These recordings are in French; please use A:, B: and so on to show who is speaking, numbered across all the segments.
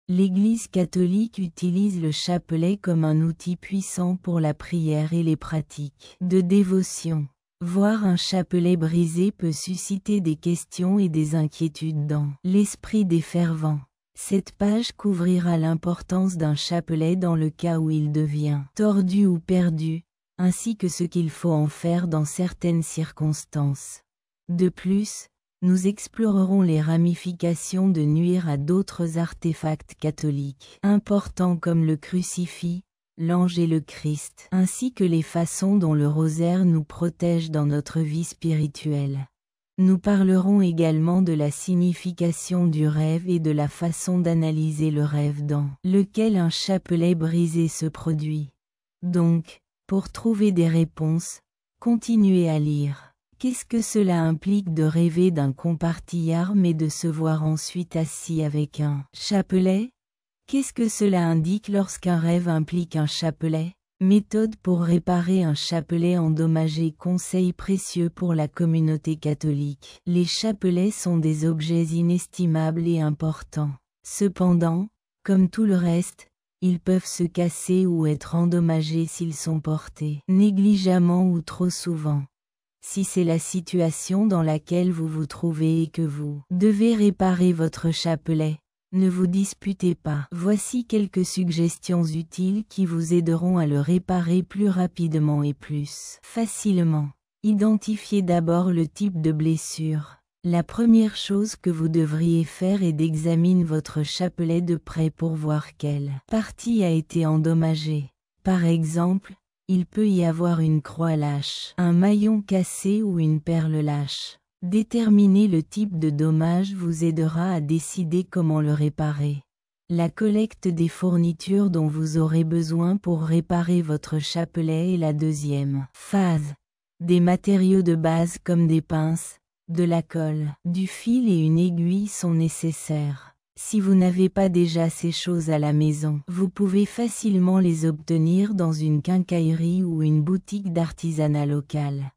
A: L'Église catholique utilise le chapelet comme un outil puissant pour la prière et les pratiques de dévotion. Voir un chapelet brisé peut susciter des questions et des inquiétudes dans l'esprit des fervents. Cette page couvrira l'importance d'un chapelet dans le cas où il devient tordu ou perdu, ainsi que ce qu'il faut en faire dans certaines circonstances. De plus, nous explorerons les ramifications de nuire à d'autres artefacts catholiques importants comme le crucifix, l'ange et le Christ, ainsi que les façons dont le rosaire nous protège dans notre vie spirituelle. Nous parlerons également de la signification du rêve et de la façon d'analyser le rêve dans lequel un chapelet brisé se produit. Donc, pour trouver des réponses, continuez à lire. Qu'est-ce que cela implique de rêver d'un compartillard mais de se voir ensuite assis avec un chapelet? Qu'est-ce que cela indique lorsqu'un rêve implique un chapelet? Méthode pour réparer un chapelet endommagé. Conseils précieux pour la communauté catholique. Les chapelets sont des objets inestimables et importants. Cependant, comme tout le reste, ils peuvent se casser ou être endommagés s'ils sont portés négligemment ou trop souvent. Si c'est la situation dans laquelle vous vous trouvez et que vous devez réparer votre chapelet, ne vous disputez pas. Voici quelques suggestions utiles qui vous aideront à le réparer plus rapidement et plus facilement. Identifiez d'abord le type de blessure. La première chose que vous devriez faire est d'examiner votre chapelet de près pour voir quelle partie a été endommagée. Par exemple, il peut y avoir une croix lâche, un maillon cassé ou une perle lâche. Déterminer le type de dommage vous aidera à décider comment le réparer. La collecte des fournitures dont vous aurez besoin pour réparer votre chapelet est la deuxième phase. Des matériaux de base comme des pinces, de la colle, du fil et une aiguille sont nécessaires. Si vous n'avez pas déjà ces choses à la maison, vous pouvez facilement les obtenir dans une quincaillerie ou une boutique d'artisanat local.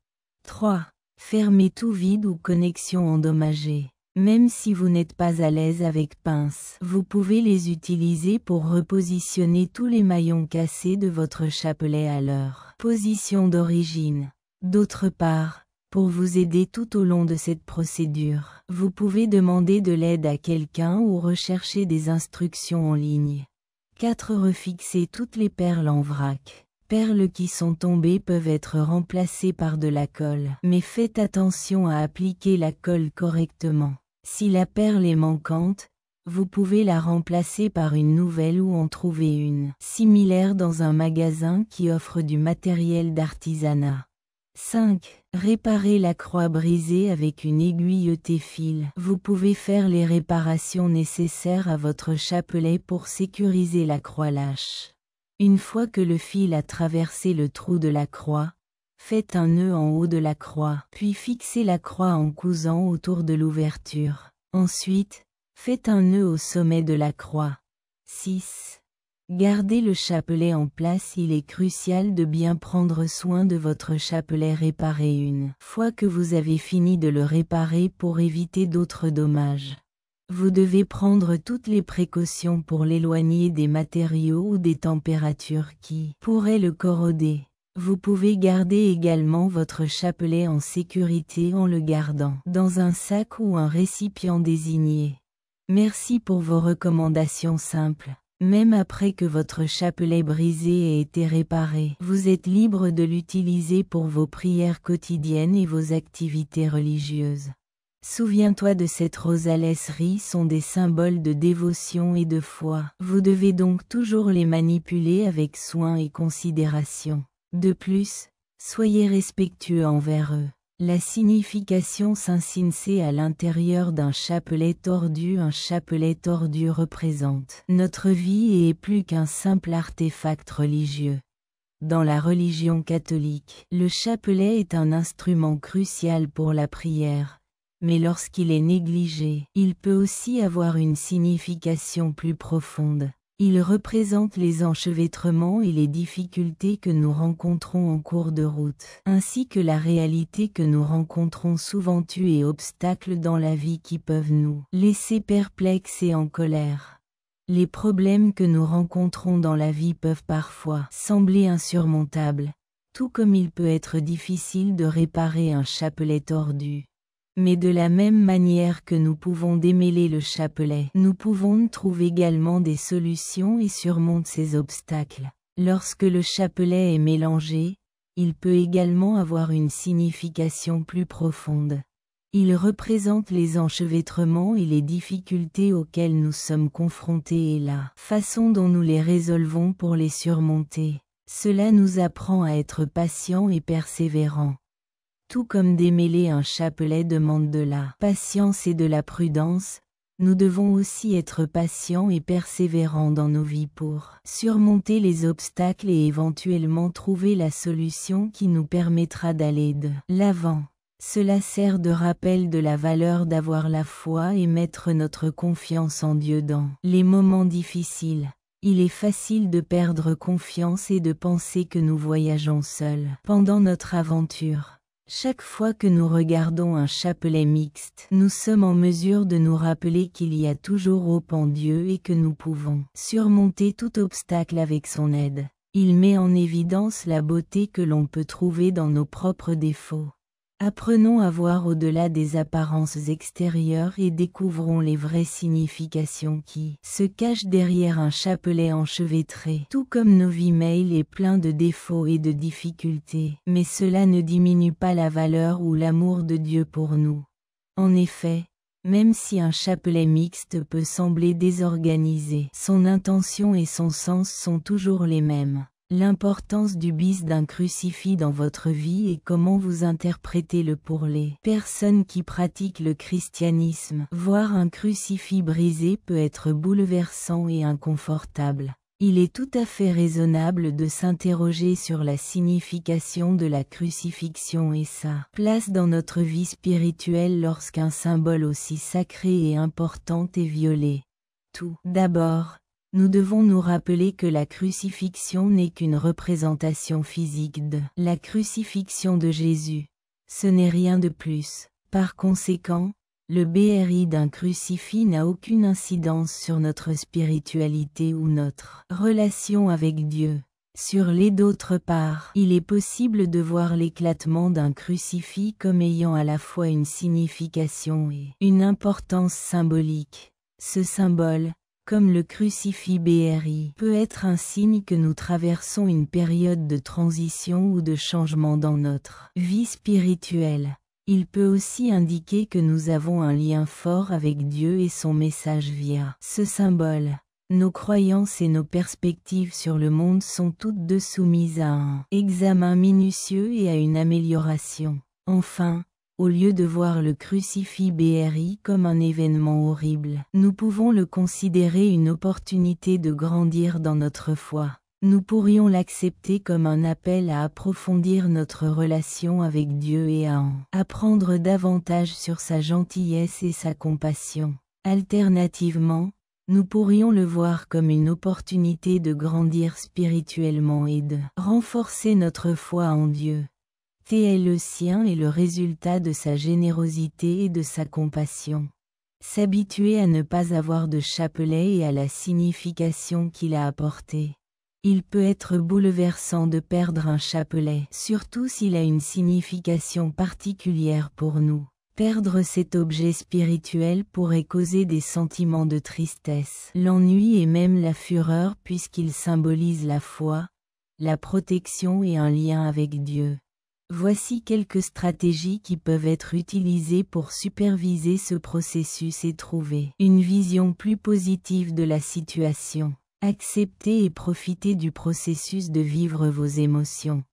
A: 3. Fermez tout vide ou connexion endommagée. Même si vous n'êtes pas à l'aise avec pinces, vous pouvez les utiliser pour repositionner tous les maillons cassés de votre chapelet à leur position d'origine. D'autre part, pour vous aider tout au long de cette procédure, vous pouvez demander de l'aide à quelqu'un ou rechercher des instructions en ligne. 4. Refixer toutes les perles en vrac. Perles qui sont tombées peuvent être remplacées par de la colle, mais faites attention à appliquer la colle correctement. Si la perle est manquante, vous pouvez la remplacer par une nouvelle ou en trouver une similaire dans un magasin qui offre du matériel d'artisanat. 5. Réparer la croix brisée avec une aiguille ET-fil. Vous pouvez faire les réparations nécessaires à votre chapelet pour sécuriser la croix lâche. Une fois que le fil a traversé le trou de la croix, faites un nœud en haut de la croix, puis fixez la croix en cousant autour de l'ouverture. Ensuite, faites un nœud au sommet de la croix. 6. Gardez le chapelet en place. Il est crucial de bien prendre soin de votre chapelet réparé une fois que vous avez fini de le réparer pour éviter d'autres dommages. Vous devez prendre toutes les précautions pour l'éloigner des matériaux ou des températures qui pourraient le corroder. Vous pouvez garder également votre chapelet en sécurité en le gardant dans un sac ou un récipient désigné. Merci pour vos recommandations simples. Même après que votre chapelet brisé ait été réparé, vous êtes libre de l'utiliser pour vos prières quotidiennes et vos activités religieuses. Souviens-toi de cette rosalesserie sont des symboles de dévotion et de foi. Vous devez donc toujours les manipuler avec soin et considération. De plus, soyez respectueux envers eux. La signification s'inscrit à l'intérieur d'un chapelet tordu. Un chapelet tordu représente notre vie et est plus qu'un simple artefact religieux. Dans la religion catholique, le chapelet est un instrument crucial pour la prière, mais lorsqu'il est négligé, il peut aussi avoir une signification plus profonde. Il représente les enchevêtrements et les difficultés que nous rencontrons en cours de route, ainsi que la réalité que nous rencontrons souvent et obstacles dans la vie qui peuvent nous laisser perplexes et en colère. Les problèmes que nous rencontrons dans la vie peuvent parfois sembler insurmontables, tout comme il peut être difficile de réparer un chapelet tordu. Mais de la même manière que nous pouvons démêler le chapelet, nous pouvons trouver également des solutions et surmonter ces obstacles. Lorsque le chapelet est mélangé, il peut également avoir une signification plus profonde. Il représente les enchevêtrements et les difficultés auxquelles nous sommes confrontés et la façon dont nous les résolvons pour les surmonter. Cela nous apprend à être patients et persévérants. Tout comme démêler un chapelet demande de la patience et de la prudence, nous devons aussi être patients et persévérants dans nos vies pour surmonter les obstacles et éventuellement trouver la solution qui nous permettra d'aller de l'avant. Cela sert de rappel de la valeur d'avoir la foi et mettre notre confiance en Dieu dans les moments difficiles. Il est facile de perdre confiance et de penser que nous voyageons seuls pendant notre aventure. Chaque fois que nous regardons un chapelet mixte, nous sommes en mesure de nous rappeler qu'il y a toujours hope en Dieu et que nous pouvons surmonter tout obstacle avec son aide. Il met en évidence la beauté que l'on peut trouver dans nos propres défauts. Apprenons à voir au-delà des apparences extérieures et découvrons les vraies significations qui se cachent derrière un chapelet enchevêtré. Tout comme nos vies mail est plein de défauts et de difficultés, mais cela ne diminue pas la valeur ou l'amour de Dieu pour nous. En effet, même si un chapelet mixte peut sembler désorganisé, son intention et son sens sont toujours les mêmes. L'importance du bis d'un crucifix dans votre vie et comment vous interprétez-le pour les personnes qui pratiquent le christianisme. Voir un crucifix brisé peut être bouleversant et inconfortable. Il est tout à fait raisonnable de s'interroger sur la signification de la crucifixion et sa place dans notre vie spirituelle lorsqu'un symbole aussi sacré et important est violé. Tout d'abord, nous devons nous rappeler que la crucifixion n'est qu'une représentation physique de la crucifixion de Jésus. Ce n'est rien de plus. Par conséquent, le BRI d'un crucifix n'a aucune incidence sur notre spiritualité ou notre relation avec Dieu. Sur les d'autre part, il est possible de voir l'éclatement d'un crucifix comme ayant à la fois une signification et une importance symbolique. Ce symbole, comme le crucifix BRI, peut être un signe que nous traversons une période de transition ou de changement dans notre vie spirituelle. Il peut aussi indiquer que nous avons un lien fort avec Dieu et son message via ce symbole. Nos croyances et nos perspectives sur le monde sont toutes deux soumises à un examen minutieux et à une amélioration. Enfin, au lieu de voir le crucifix BRI comme un événement horrible, nous pouvons le considérer une opportunité de grandir dans notre foi. Nous pourrions l'accepter comme un appel à approfondir notre relation avec Dieu et à en apprendre davantage sur sa gentillesse et sa compassion. Alternativement, nous pourrions le voir comme une opportunité de grandir spirituellement et de renforcer notre foi en Dieu. Le sien est le résultat de sa générosité et de sa compassion. S'habituer à ne pas avoir de chapelet et à la signification qu'il a apportée. Il peut être bouleversant de perdre un chapelet, surtout s'il a une signification particulière pour nous. Perdre cet objet spirituel pourrait causer des sentiments de tristesse, l'ennui et même la fureur puisqu'il symbolise la foi, la protection et un lien avec Dieu. Voici quelques stratégies qui peuvent être utilisées pour superviser ce processus et trouver une vision plus positive de la situation. Acceptez et profitez du processus de vivre vos émotions.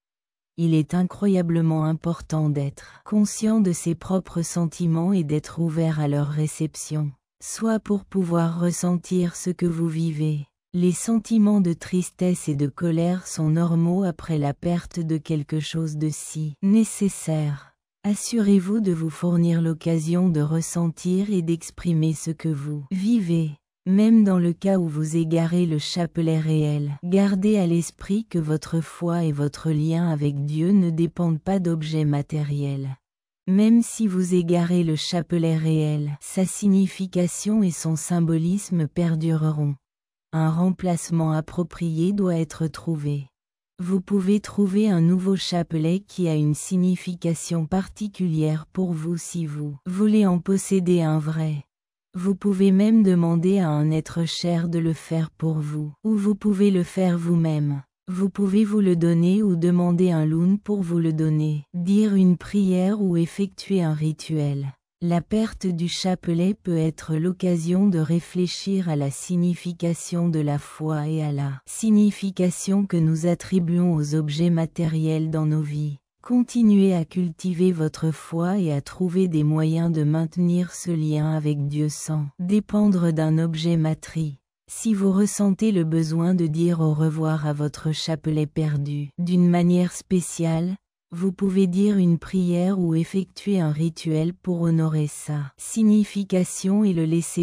A: Il est incroyablement important d'être conscient de ses propres sentiments et d'être ouvert à leur réception, soit pour pouvoir ressentir ce que vous vivez. Les sentiments de tristesse et de colère sont normaux après la perte de quelque chose de si nécessaire. Assurez-vous de vous fournir l'occasion de ressentir et d'exprimer ce que vous vivez. Même dans le cas où vous égarez le chapelet réel, gardez à l'esprit que votre foi et votre lien avec Dieu ne dépendent pas d'objets matériels. Même si vous égarez le chapelet réel, sa signification et son symbolisme perdureront. un remplacement approprié doit être trouvé. Vous pouvez trouver un nouveau chapelet qui a une signification particulière pour vous si vous voulez en posséder un vrai. Vous pouvez même demander à un être cher de le faire pour vous, ou vous pouvez le faire vous-même. Vous pouvez vous le donner ou demander un loun pour vous le donner, dire une prière ou effectuer un rituel. La perte du chapelet peut être l'occasion de réfléchir à la signification de la foi et à la signification que nous attribuons aux objets matériels dans nos vies. Continuez à cultiver votre foi et à trouver des moyens de maintenir ce lien avec Dieu sans dépendre d'un objet matériel. Si vous ressentez le besoin de dire au revoir à votre chapelet perdu d'une manière spéciale, vous pouvez dire une prière ou effectuer un rituel pour honorer sa signification et le laisser